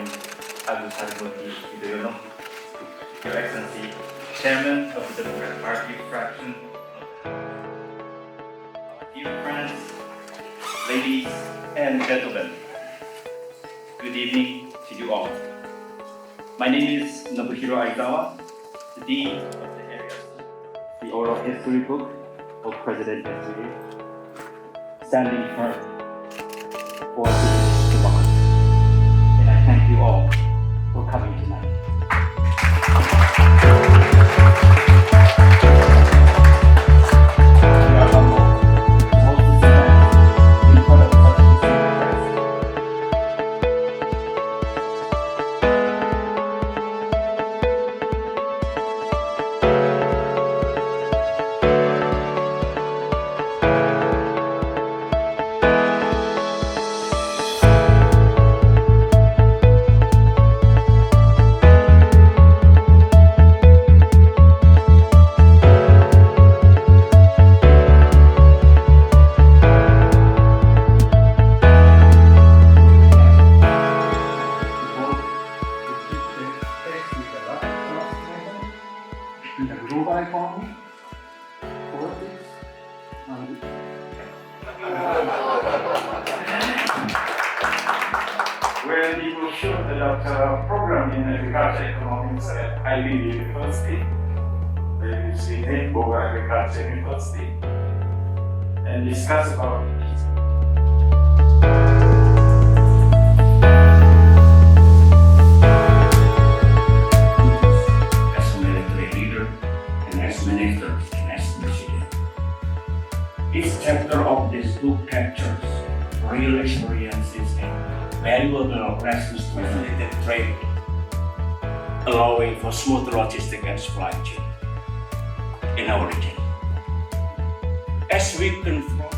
am Susilo Yudhoyono, Your Excellency, Chairman of the Democratic Party fraction. Dear friends, ladies and gentlemen, good evening to you all. My name is Nobuhiro Aizawa, the Dean of the ERIA Office, the oral history book of President History, standing firm for today's democracy. And I thank you all for coming tonight. We are humbled to host this event in front of such a distinguished guest. In the global economy, politics, and when people should adopt a program in agriculture economics at Ivy University, where you see Global Agriculture University, and discuss about Each chapter of this book captures real experiences and valuable lessons to facilitate trade, allowing for smooth logistics and supply chain in our region. As we confront